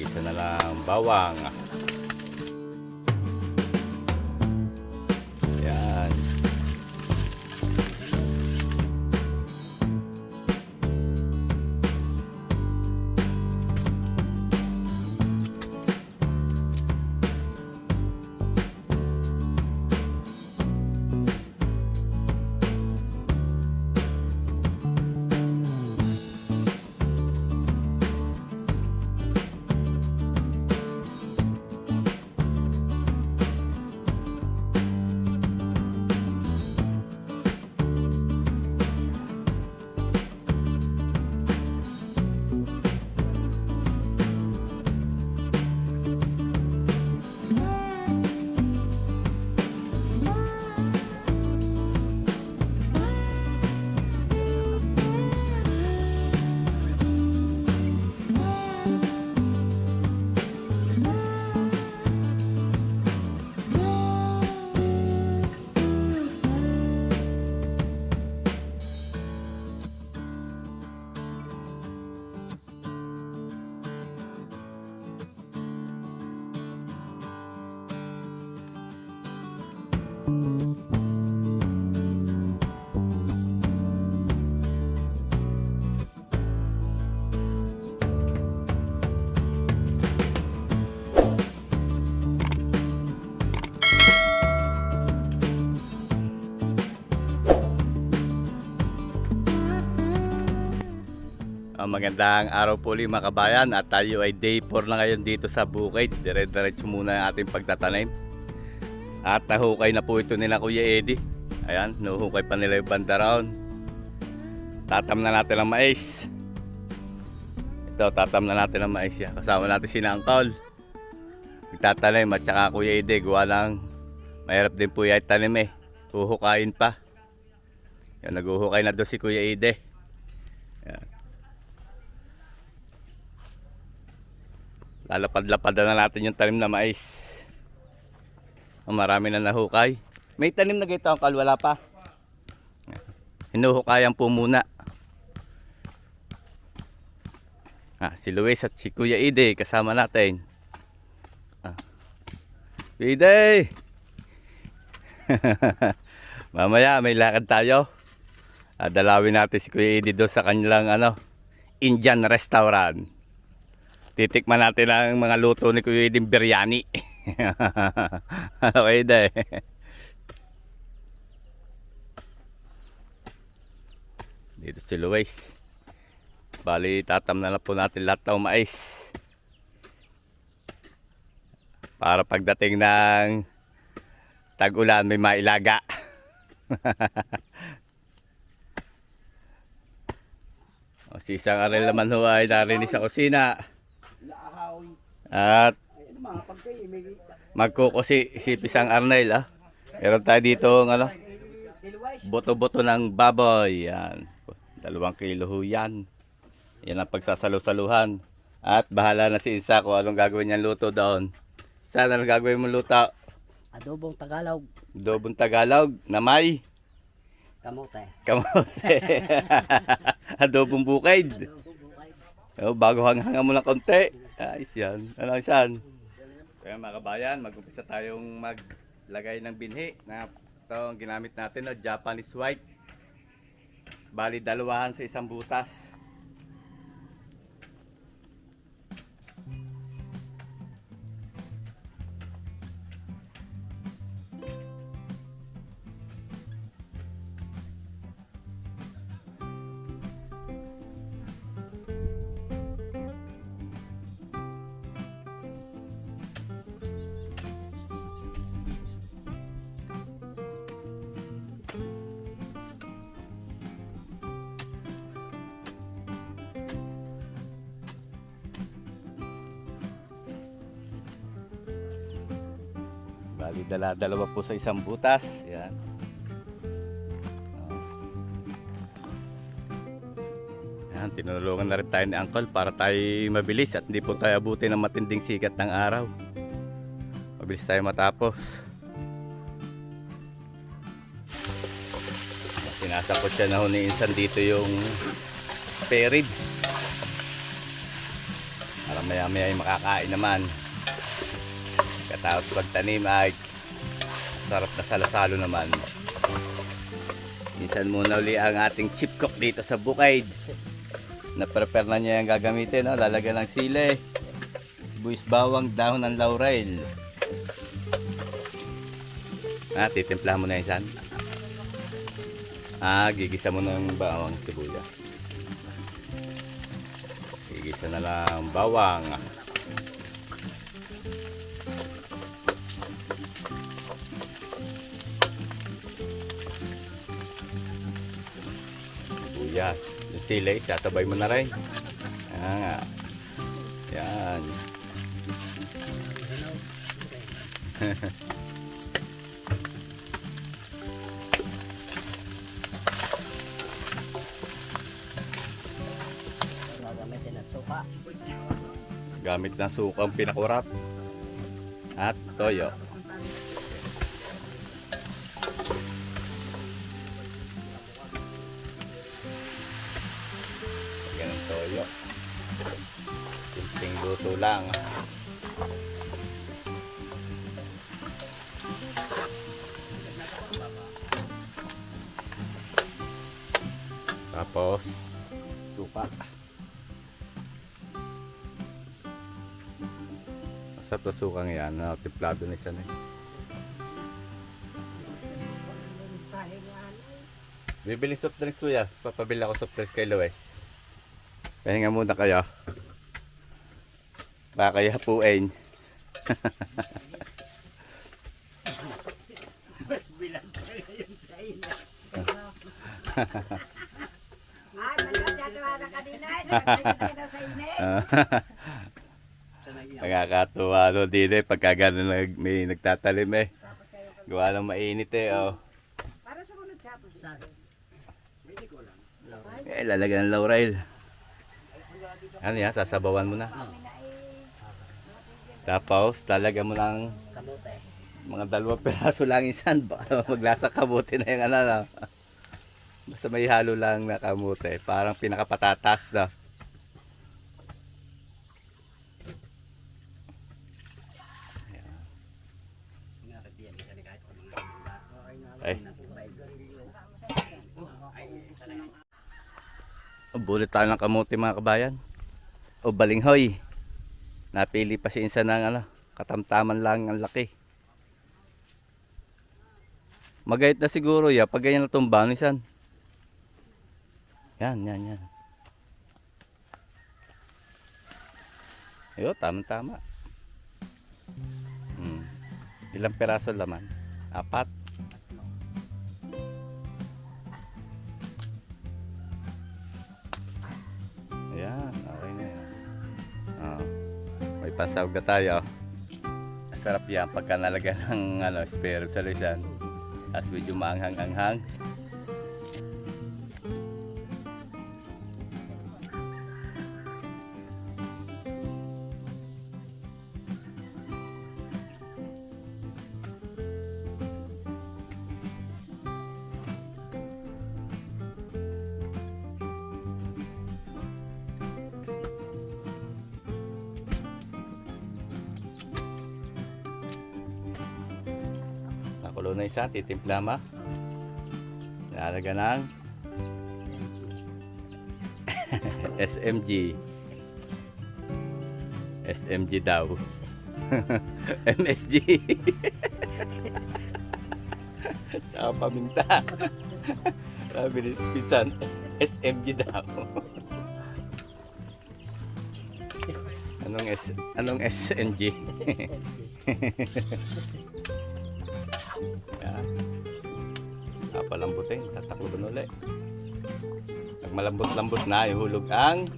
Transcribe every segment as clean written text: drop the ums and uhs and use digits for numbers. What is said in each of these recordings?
Isa na lang bawang. Yan. Magandang araw po ulit mga kabayan, at tayo ay day 4 na ngayon dito sa bukid. Dire-diretso muna ang ating pagtatanim. At nahukay na po ito nila Kuya Eddie. Ayan, nahuhukay pa nila yung banda round. Tatam na natin ang mais. Ito, tatam na natin ang mais yan. Kasama natin si Uncle magtatanim, at saka Kuya Eddie, gawa lang mahirap din po yung tanim eh. Huhukayin pa. Yan, naghuhukay na doon si Kuya Eddie. Yan. Lalapad-lapad na natin yung tanim na mais. Marami na nahukay. May tanim na gito ang wala pa. Hinuhukayan po muna. Si Luis at si Kuya Ide kasama natin. Ide! Mamaya may lakad tayo. Dalawin natin si Kuya Ide doon sa kanilang Indian restaurant. Titikman natin ang mga luto ni Kuya Eddie, biryani. Okay na Dito si Luis. Bali, tatam na po natin lahat ng mais. Para pagdating ng tag-ulan, may mailaga. Si isang arel naman ho ay narinig sa kusina. At magkukusi si Pisang Arnel. Meron tayo dito boto-boto ng baboy. Yan. 2 kilo ho yan. Yan ang pagsasalu-saluhan. At bahala na si Isa kung anong gagawin niyang luto doon. Saan ang gagawin mong luto? Adobong Tagalog. Adobong Tagalog na may Kamote. Kamote. Adobong bukid. Bago hanghangan mo ng konti. Ayos yan. Ano isan? Kaya mga kabayan, mag-umpisa tayong maglagay ng binhi na ito ang ginamit natin, Japanese white. Bali, 2 sa isang butas. Bali, dalawa po sa isang butas. Yan. Yan, tinulungan na rin tayo ni Uncle para tayo mabilis at hindi po tayo abutin ng matinding sikat ng araw. Mabilis tayo matapos. Sinasapot siya na huniinsan dito yung spare ribs para maya maya ay makakain naman. Katapos pagtanim ay sarap na salasalo naman. Minsan muna uli ang ating chip cook dito sa bukid. Na-prepare na niya yung gagamitin, no? Lalagyan ng sili, buwis bawang, dahon ng laurel. Titimplahan mo na yan, San. Gigisa mo ng bawang sibuyas. Gigisa na lang bawang. Sibuyas. Yung sili, sasabay mo na rin. Yan. Gagamitin ng suka. Gamit ng sukang pinakurap at toyo. Ganun toyo. Simpleng luto lang. Tapos suka. Sa sukang yan, timplado na isa na. Bibili soft drinks kuya. Papabili ako soft drinks kay Luis. Pahinga muna kayo. Baka kayo hapuin. Bilang ko yun sa ina. Nagkakatawa na kanina. Nagkakatawa na sa ina. Nakakatuwa din pagka gano'n may nagtatalim Gawa lang mainit Para sumunod ka po. Lalagyan ng laurel. Ano yan, sasabawan mo na. Tapos lalagyan mo ng Kamote. mga 2 piraso lang isan. Baka maglasa kamote na yung ano. Basta may halo lang na kamote. Parang pinakapatatas na. Ay. Bulit tayo ng kamote mga kabayan. O balinghoy. Napili pa si Insan ng katamtaman lang ang laki. Magayit na siguro pag ganyan natumba ni Insan. Yan. Ayun, tama. Ilang peraso laman? 4. Ayan, okay na yan. May pasawag na tayo. Sarap yan pagka nalagyan ng spare sa lisan. As medyo maanghang-anghang. Nakulo na isa, titimpla ma. Lalagyan ng SMG. SMG daw. MSG. Tsaka paminta. Sabi ni Pisan, SMG daw. Anong SMG? Yan. Papalambutin, tatakloban ulit. Pag malambot-lambot na, ihulog ang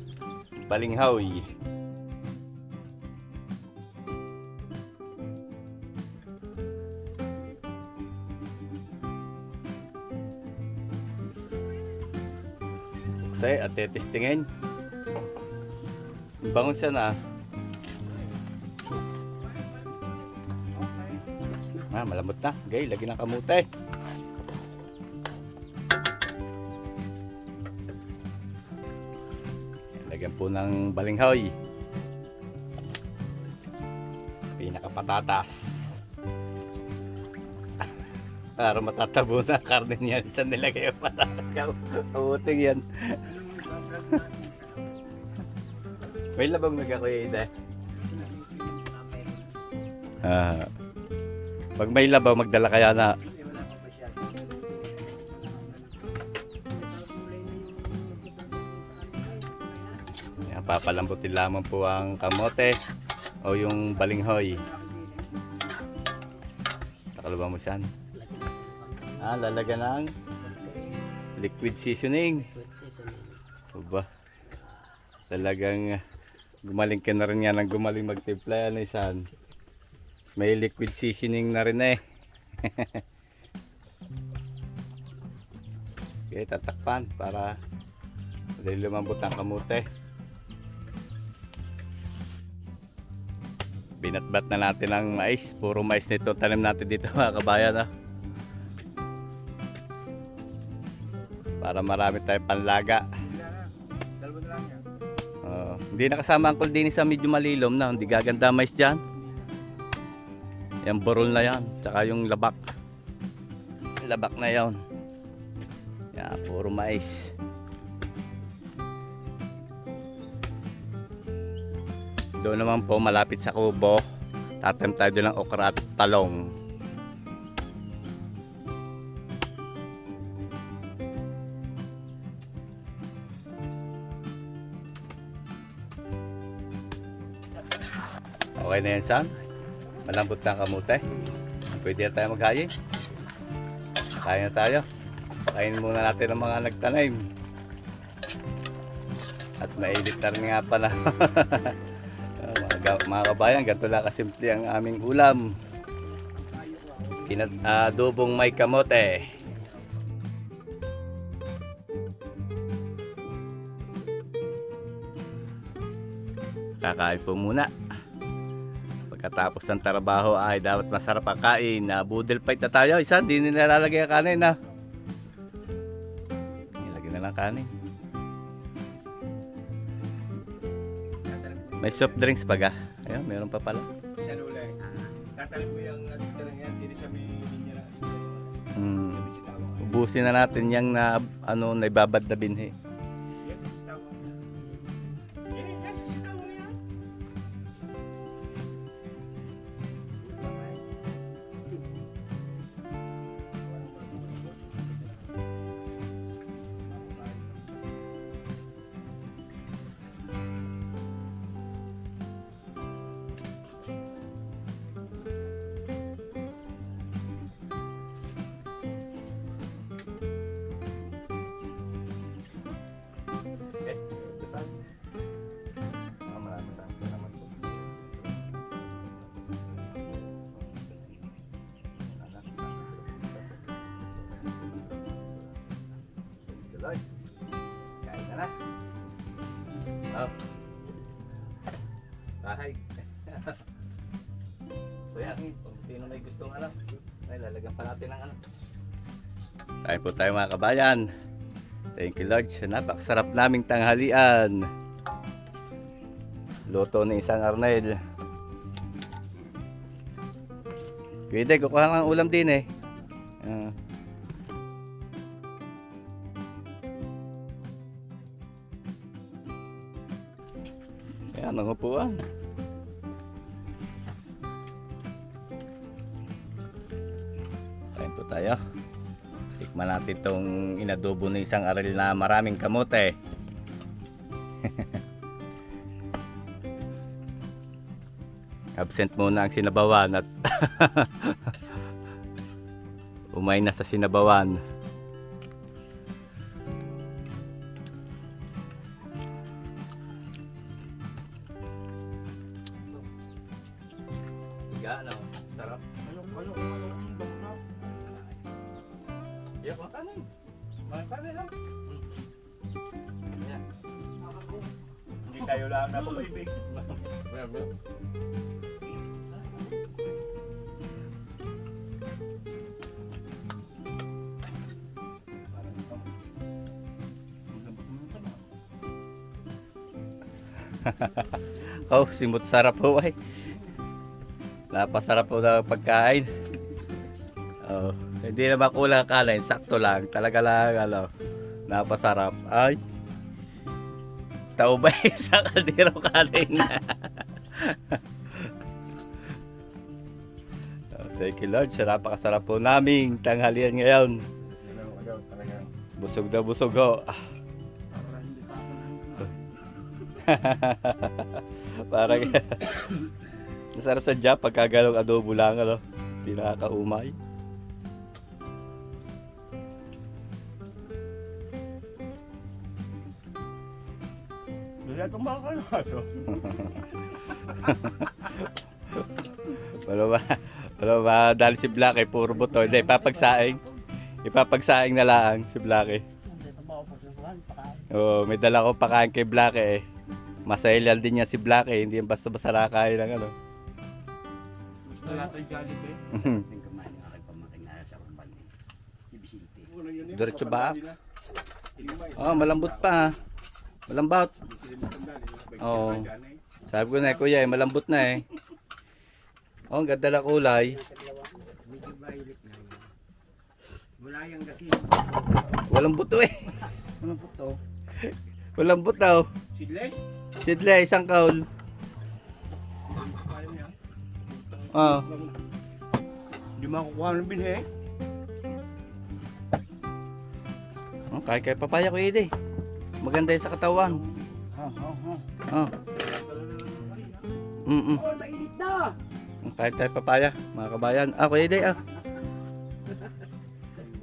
balinghoy. Buksay at tetestingin. Bangon siya na. Malambot na. Gay, lagi ng kamote. Lagyan po ng balinghoy. Saka patatas. Para matatabo na karne niyan. Saan nilagay yung patatas? Kabuting yan. May labang nga Kuya Ida. Pag may labaw, magdala kaya na. Yan, papalambutin lamang po ang kamote o yung balinghoy. Takalawa mo siyan. Lalagyan ng liquid seasoning. Aba, talagang gumaling ka na rin yan ang gumaling magtimpla yan isan. May liquid seasoning na rin eh. Okay, tatakpan para dahil lumambot ang kamote. Binatbat na natin ang mais. Puro mais nito tanim natin dito mga kabayan. Para marami tayong panlaga. Hindi nakasama ang kuldinis sa medyo malilom na. Hindi gaganda mais dyan. Yung burol na yan. Tsaka yung labak. Labak na yan. Yan, puro mais. Doon naman po malapit sa kubo. Tatam tayo doon ng okra at talong. Okay na yan, San. Malambot na ang kamote. Pwede na tayo maghayin. Kain na tayo. Kainin muna natin ang mga nagtanim. At mainit na rin nga pala. Mga kabayan, ganito lang kasimple ang aming ulam. Adobong may kamote. Kakain po muna. Pagkatapos ng trabaho ay dapat masarap ang kain. Budel fight na tayo. Isa, hindi nilalagay ang kanin na. Nilagay na lang kanin. May soft drinks pa ga. Ayun, meron pa pala. Yan ulit. Tatalim mo yung nagtarang yan. Hindi siya may linya na. Ubusin na natin yung na, naibabad na binhi. Yan, sitaw. Yan, sitaw mo yan. Kain na na. Oh. Bahay. So yan, kung sino may gustong ay lalagyan pa natin ng Kain po tayo mga kabayan. Thank you Lord sa napakasarap naming tanghalian. Luto ni isang Arnel. Pwede, kukuha ng ulam din eh. Yan ang upuan. Kain po tayo. Tikman natin itong inadobo ng isang aril na maraming kamote. Absent muna ang sinabawan at umay na sa sinabawan. Ano? Sarap. Ano ang bangka? Yeah, makanin. Makanin lang. Yan. Hindi tayo lang napapaibig. Oh, simot sarap po ay. Napasarap po na pagkain. Oh, hindi naman kulang kanin, sakto lang. Talaga lang, napasarap. Ay, tao ba sa kaldero kanin? Thank you Lord, napakasarap po naming tanghalian ngayon. Busog na busog ho. Parang masarap sa Jap pagkagalong adobo lang, hindi nakakaumay. Wala kang makakalaso. Wala ba dahil si Black puro buto. Hindi, ipapagsaing na lang si Black Oh, may dala ko pakain kay Black Masailal din niya si Black hindi yan basta-basta nakakain ng Gusto natin Jollibee. Yung kumain ng aking pamaking na sa urban. Ibisite. Diretso ba? Oh, malambot pa. Malambot. Oo. Sabi ko na kuya malambot na Oh, ang ganda na kulay. Medyo violet na yun. Wala yung kasi. Walang buto Ano po to? Walang buto. Seedless? Sidle, isang kaul. Ayaw niya. Oh. Hindi makukuha ng binhe. Oh, kaya papaya ko Maganda yun sa katawan. Oh. Oh, mainit na! Tayo papaya, mga kabayan. Kuya Ide,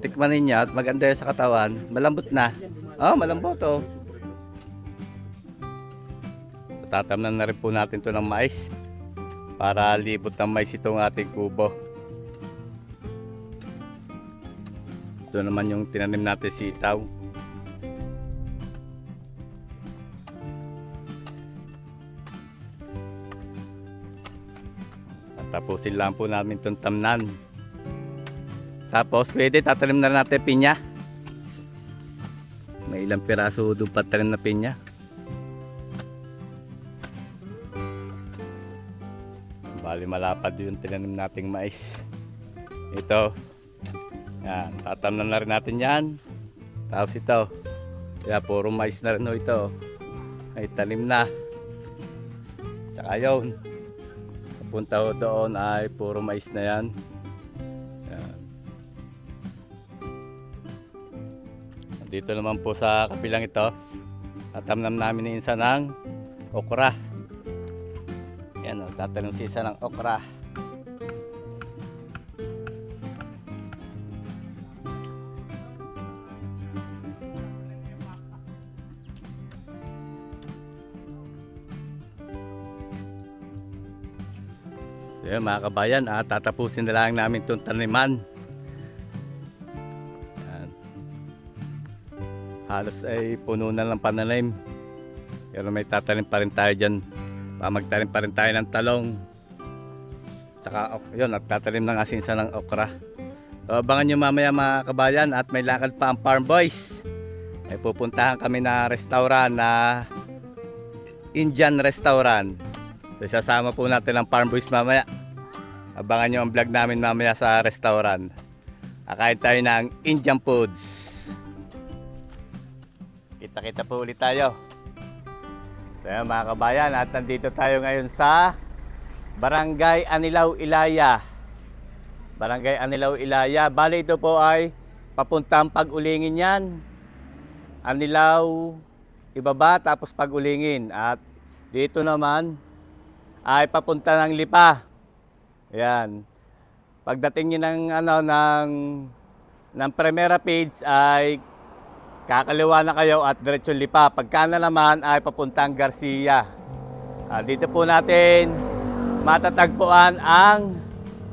Tikmanin niya at maganda yun sa katawan. Malambot na. Malambot Tatamnan na rin po natin to ng mais. Para libot ng mais itong ating kubo. Ito naman yung tinanim natin sitaw. Tapusin lang po namin itong tamnan. Tapos pwede tatanim na natin pinya. May ilang piraso doon patanim na pinya. Bali malapad yung tinanim nating mais. Ito. Yan, tatamnan na rin natin yan. Tapos ito. Kaya puro mais na rin ito. Ay tanim na. Tsaka yun. Punta ko doon ay puro mais na yan. Dito naman po sa kapilang ito, tatamnam namin yung isa ng okra. Yan tatanim si isa ng okra. Yan mga kabayan, tatapusin na lang namin itong taniman. Yan. Halos ay puno na ng pananim. Pero may tatanim pa rin tayo dyan. Magtanim pa rin tayo ng talong. Tsaka yun, at tatanim ng asinsa ng okra. So, abangan nyo mamaya mga kabayan at may lakad pa ang Farm Boys. Ay pupuntahan kami na restaurant na Indian restaurant. So, sasama po natin ang Farm Boys mamaya. Abangan nyo ang vlog namin mamaya sa restaurant. Kakain tayo ng Indian foods. Kita-kita po ulit tayo. So yan mga kabayan, at nandito tayo ngayon sa Barangay Anilaw, Ilaya. Barangay Anilaw, Ilaya. Bali ito po ay papuntang Pag-ulingin yan. Anilaw, ibaba tapos Pag-ulingin. At dito naman ay papunta ng Lipa. Ayan. Pagdating niyo ng Primera Page ay kakaliwa na kayo at diretso Lipa. Pagkana naman ay papuntang Garcia. Dito po natin matatagpuan ang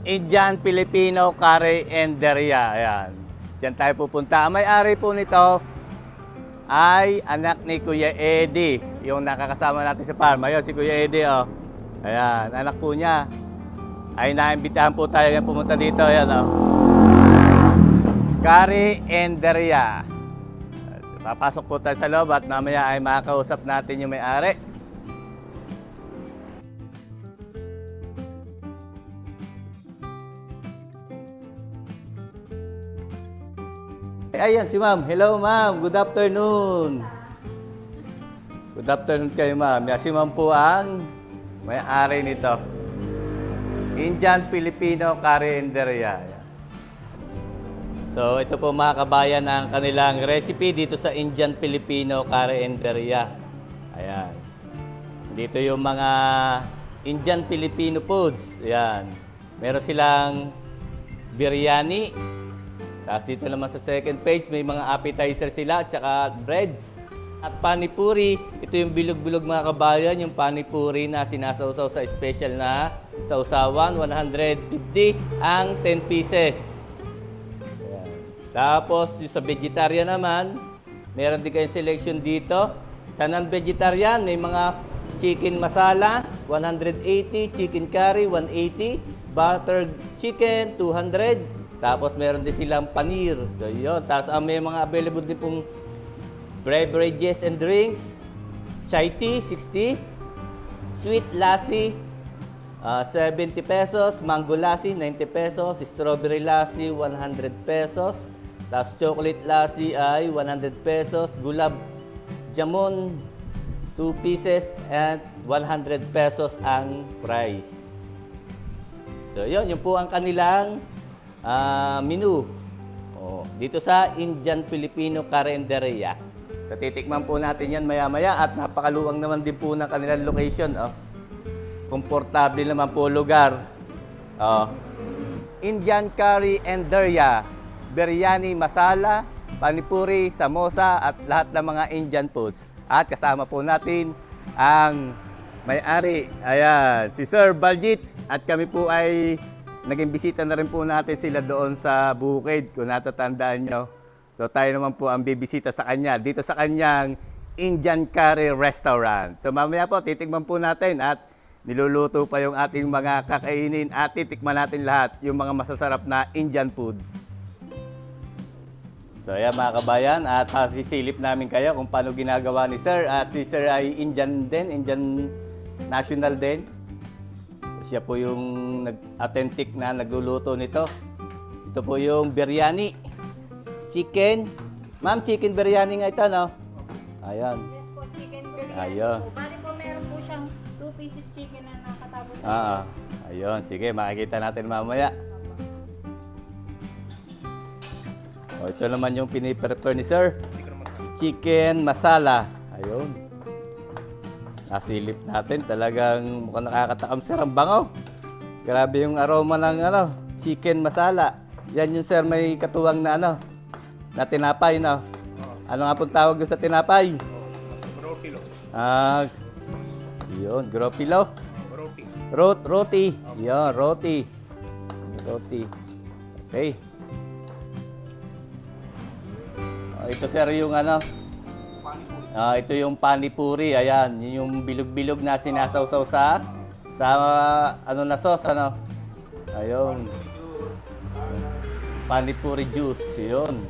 Indian Filipino Curry Enderia. Ayan. Diyan tayo pupunta. Ang may-ari po nito ay anak ni Kuya Eddie, yung nakakasama natin sa farm. Ayun, si Kuya Eddie, Ayan, anak po niya. Ay naimbitahan po tayo yung pumunta dito. Ayan, Curry Enderia. Papasok po tayo sa loob at mamaya ay makakausap natin yung may-ari. Ayan si ma'am. Hello ma'am. Good afternoon. Good afternoon kayo ma'am. Si ma'am po ang may-ari nito. Indian Filipino Carinderia. So ito po mga kabayan ang kanilang recipe dito sa Indian Filipino Carinderia. Ayan. Dito yung mga Indian Filipino foods. Ayan. Meron silang biryani. Tapos dito naman sa second page, may mga appetizer sila, tsaka breads. At panipuri, ito yung bilog-bilog mga kabayan, yung panipuri na sinasawsaw sa special na sausawan, 150 ang 10 pieces. Ayan. Tapos yung sa vegetarian naman, meron din kayong selection dito. Sa non-vegetarian, may mga chicken masala, 180, chicken curry, 180, buttered chicken, 200. Tapos meron din silang paneer. So yun. Tapos may mga available din pong beverages and drinks. Chai tea, 60. Sweet lassi, 70 pesos. Mango lassi, 90 pesos. Strawberry lassi, 100 pesos. Tapos chocolate lassi ay 100 pesos. Gulab jamon, 2 pieces and 100 pesos ang price. So yun po ang kanilang menu. Dito sa Indian Filipino Carinderia. So titikman po natin yan maya-maya at napakaluwang naman din po ng kanilang location. Komportable naman po lugar. Indian Carinderia, biryani masala, panipuri, samosa at lahat ng mga Indian foods. At kasama po natin ang may-ari. Ayan, si Sir Baljit. At kami po ay naging bisita na rin po natin sila doon sa bukid, kung natatandaan nyo. So tayo naman po ang bibisita sa kanya, dito sa kanyang Indian Curry Restaurant. So mamaya po, titikman po natin at niluluto pa yung ating mga kakainin at titikman natin lahat yung mga masasarap na Indian foods. So ayan mga kabayan, at sisilip namin kayo kung paano ginagawa ni Sir. At si Sir ay Indian din, Indian national din. Siya po yung authentic na nagluluto nito. Ito po yung biryani. Chicken. Ma'am, chicken biryani nga ito, no? Ayan. Yes po, chicken biryani Ayun. po. Bali po, meron po siyang 2 pieces chicken na nakatago sa Ayun. Sige, makikita natin mamaya. Ito naman yung piniprepare ni Sir. Chicken masala. Ayun. Nasilip natin, talagang mukhang nakakatakam sir, ang bango. Grabe yung aroma ng chicken masala. Yan yung sir, may katuwang na na tinapay, no? Ano nga pong tawag doon sa tinapay? Roti lo. Yun, gropilo. Roti. Roti. Yun, roti. Roti. Okay. Ito sir yung ito yung panipuri, ayan, yun yung bilog-bilog na sinasawsaw sa na sauce, ayun. Panipuri juice, yun.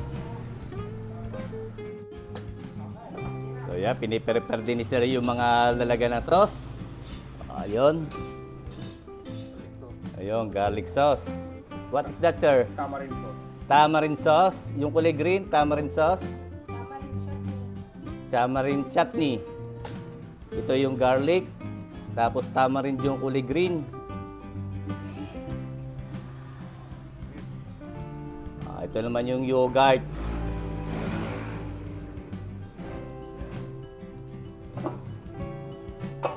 So yan, piniprepare din ni Sir yung mga lalagyan ng sauce. Ayun. Ayun, garlic sauce. What is that, sir? Tamarind sauce. Tamarind sauce. Yung kulay green, tamarind sauce. Tamarind chutney. Ito yung garlic. Tapos tamarind yung kulay green. Ito naman yung yogurt.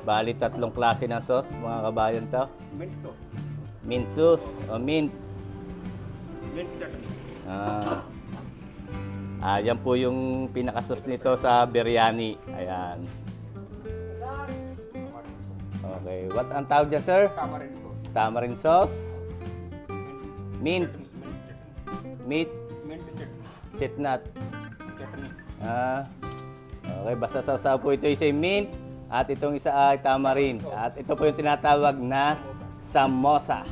Bali, 3 klase ng sauce, mga kabayan to. Mint sauce. Mint sauce o mint. Mint chutney. Yan po yung pinaka-sauce nito sa biryani. Ayan. Okay. What ang tawag dyan, sir? Tamarind sauce. Tamarind sauce. Mint. Meat. Mint chutney. Chestnut. Chutney. Okay. Basta sausaw po ito isa mint. At itong isa ay tamarind. At ito po yung tinatawag na samosa.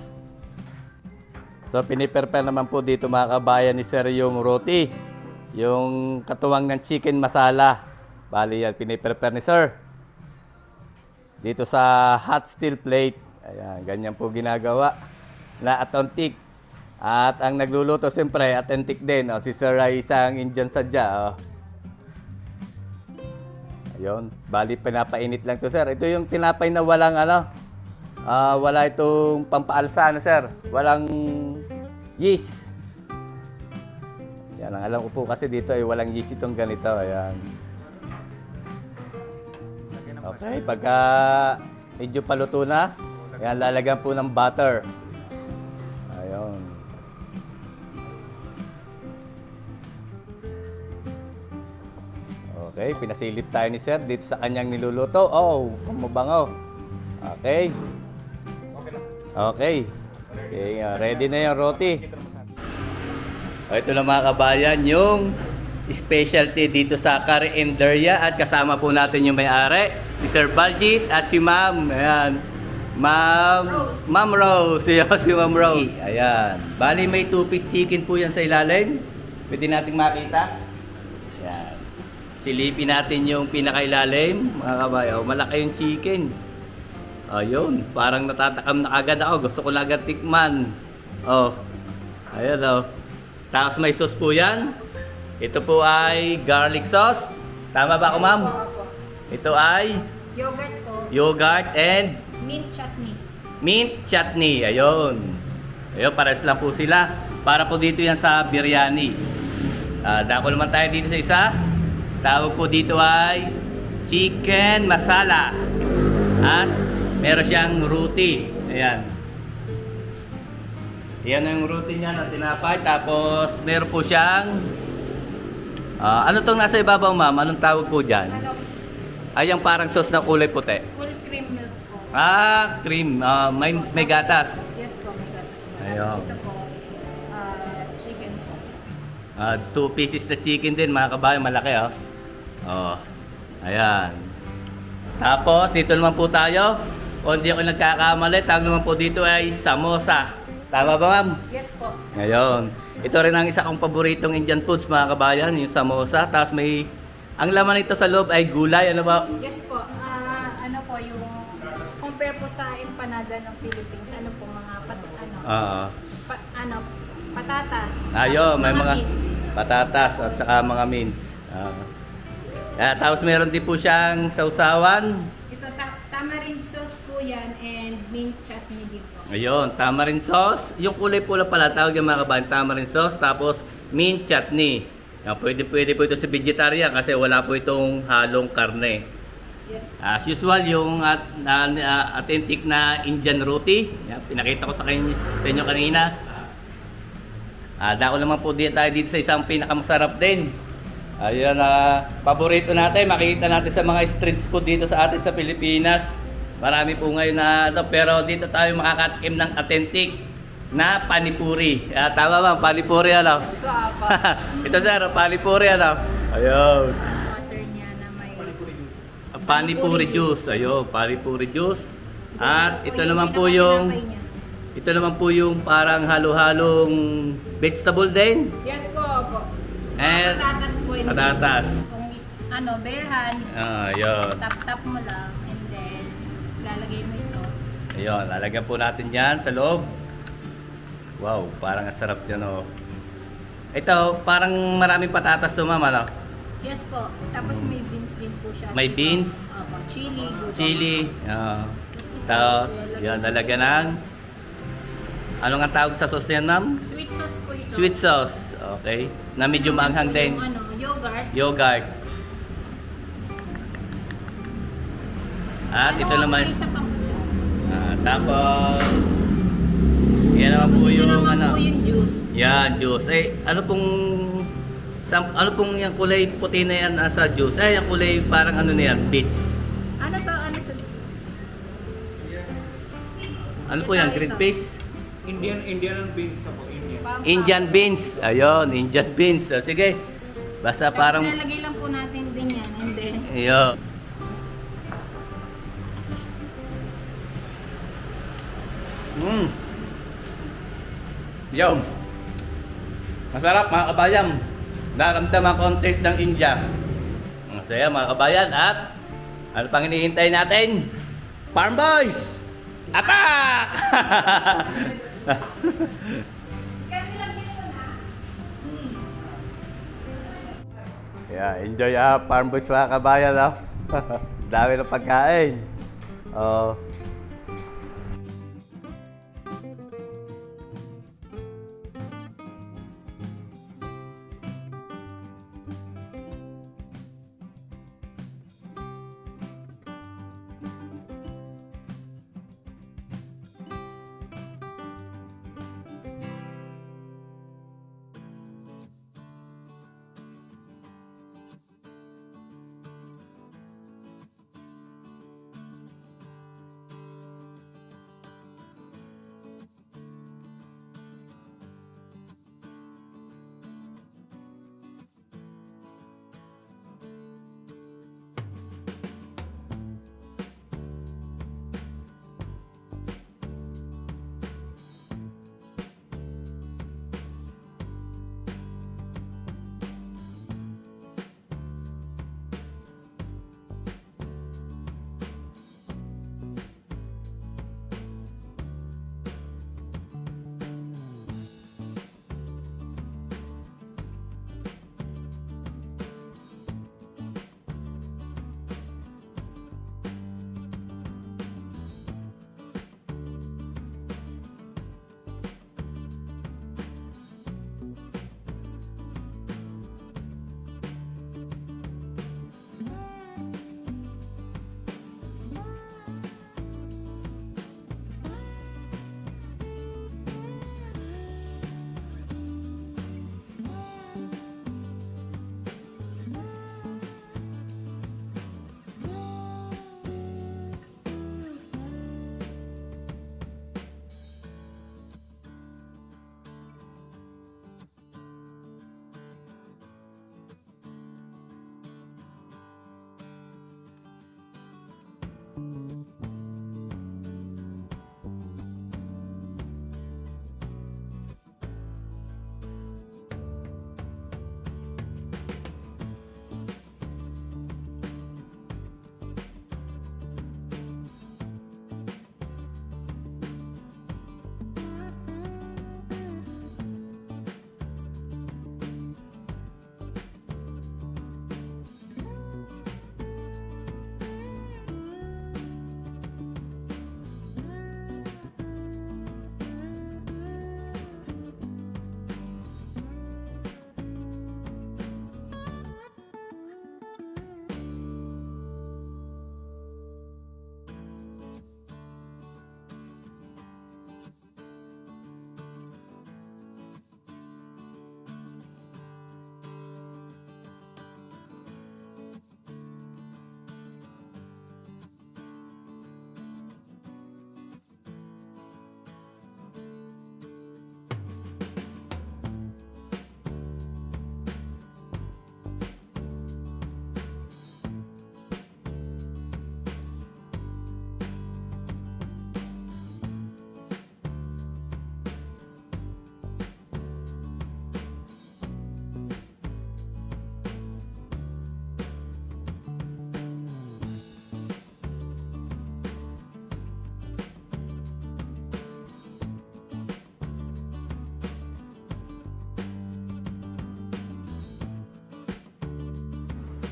So, piniprepare naman po dito mga kabayan ni Sir yung roti. Yung katuwang ng chicken masala. Bali yan, piniprepare ni Sir. Dito sa hot steel plate. Ayan, ganyan po ginagawa. Na authentic. At ang nagluluto siyempre, authentic din. Si Sir ay isang Indian sadya. Ayun, bali pinapainit lang to, sir. Ito yung tinapay na walang wala itong pampaalsa, sir. Walang yeast. Yan, ang alam ko po kasi dito ay walang yeast itong ganito. Ayan. Okay, pagka medyo paluto na, ayan, lalagyan po ng butter. Ayun. Okay, pinasilip tayo ni sir dito sa kanyang niluluto. Oh, mabango. Okay. Okay. Okay, ready na yung roti. Ito na mga kabayan, yung specialty dito sa Karinderya at kasama po natin yung may-ari, si Sir Baljit at si Ma'am. Ayan. Ma'am Rose. Si Ma'am Rose. Ayan. Bali may 2-piece chicken po yan sa ilalim. Pwede nating makita. Ayan. Silipin natin yung pinakailalim, mga kabayo. Malaki yung chicken. Ayun, parang natatakam na agad ako. Gusto ko na agad tikman. Oh. Ayan oh. Tapos may sauce po yan. Ito po ay garlic sauce. Tama ba ako, ma'am? Ito ay Yogurt po. yogurt and Mint chutney. mint chutney. Ayun. Ayun, pares lang po sila. Para po dito yan sa biryani. Dako naman tayo dito sa isa. Tawag po dito ay chicken masala. At meron siyang roti. Ayan. Yan yung roti niya na tinapay. Tapos meron po siyang ano tong nasa ibabaw, ma'am? Anong tawag po dyan? Ano, Ay, yung parang sauce na kulay puti. full cream milk po. Cream. May gatas. Yes po, may gatas. Ayun. Ito po, chicken po. 2 pieces na chicken din, mga kabayan. Malaki, oh. Oh. Ayan. Tapos, dito naman po tayo. Kung hindi ako nagkakamali, tawag naman po dito ay samosa. Tama ba, ma'am? Yes po. Ngayon. Ito rin ang isa kong paboritong Indian foods, mga kabayan. Yung samosa. Tapos may... Ang laman nito sa loob ay gulay. Ano ba? Yes po. Ano po yung compare po sa empanada ng Philippines, ano po mga patatas. Ayun, Tapos may mga beans. patatas at saka mga mince. Tapos meron din po siyang sausawan. Ito tamarind sauce po yan and mint chutney din po. Ayun, tamarind sauce. Yung kulay pula pala, tawag yung mga kabayan, tamarind sauce. Tapos mint chutney. Yan, pwede po ito sa vegetarian kasi wala po itong halong karne. Yes. As usual, yung authentic na Indian roti. Yan, pinakita ko sa inyo kanina. Dako naman po tayo dito sa isang pinakamasarap din. Ayan, paborito natin, makikita natin sa mga street food dito sa atin sa Pilipinas. Marami po ngayon na pero dito tayo makakatikim ng authentic na panipuri. Tama ba? Panipuri ano? Yes po, apo. Ito sir, panipuri ano? Ayun. Water niya na may Panipuri juice. Ayun, panipuri juice. At ito yung naman po pinakatinapay yung niya. ito naman po yung parang halo-halong vegetable din. Yes po, opo. And Patatas po yun. patatas. Kung bare hand, Ayun. tap-tap mo lang and then lalagay mo ito. Ayun, lalagyan po natin yan sa loob. Wow, parang ang sarap yan oh. Ito, parang maraming patatas to, ma'am, ano? Yes po. Tapos may beans din po siya. May Ito, beans? Opo, chili. Chili. Tapos ito, Tapos, lalagyan yun, mo lalagyan ito. ng... Ano nga tawag sa sauce niyan, ma'am? Sweet sauce po ito. Sweet sauce. Okay. Na medyo maanghang din. Yung yogurt. Yogurt. At ito naman... Isa pa po siya. Tapos... Yan naman po Ito yung naman ano... po yung juice. Yan, juice. Ano pong yung kulay puti na yan sa juice? Yung kulay parang ano na yan, beets. Ano to? Ano to? Ano po yan, green peas? Indian beans ako, Indian. Indian beans. Ayun, Indian beans. Sige. Basta Tapos parang... lalagay lang po natin din yan and then Ayun. Yum. Masarap mga kabayan. Naramdaman ko ang taste ng India. Masaya mga kabayan at ano pang hinihintay natin? Farm Boys! Attack! Yeah, enjoy farm boys mga kabayan, no? Dami ng pagkain. Oh.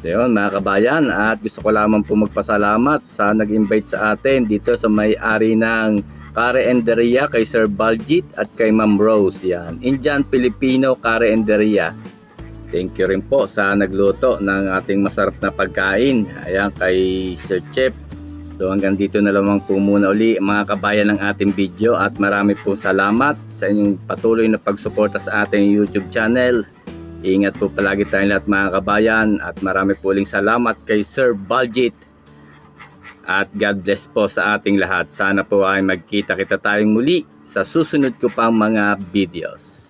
So yun mga kabayan, at gusto ko lamang po magpasalamat sa nag-invite sa atin dito sa may-ari ng Carinderia kay Sir Baljit at kay Ma'am Rose. Yan, Indian Filipino Carinderia. Thank you rin po sa nagluto ng ating masarap na pagkain. Ayan, kay Sir Chef. So hanggang dito na lamang po muna uli mga kabayan ng ating video, at marami po salamat sa inyong patuloy na pagsuporta sa ating YouTube channel. Ingat po palagi tayong lahat mga kabayan, at marami po uling salamat kay Sir Baljit, at God bless po sa ating lahat. Sana po ay magkita-kita tayong muli sa susunod ko pang mga videos.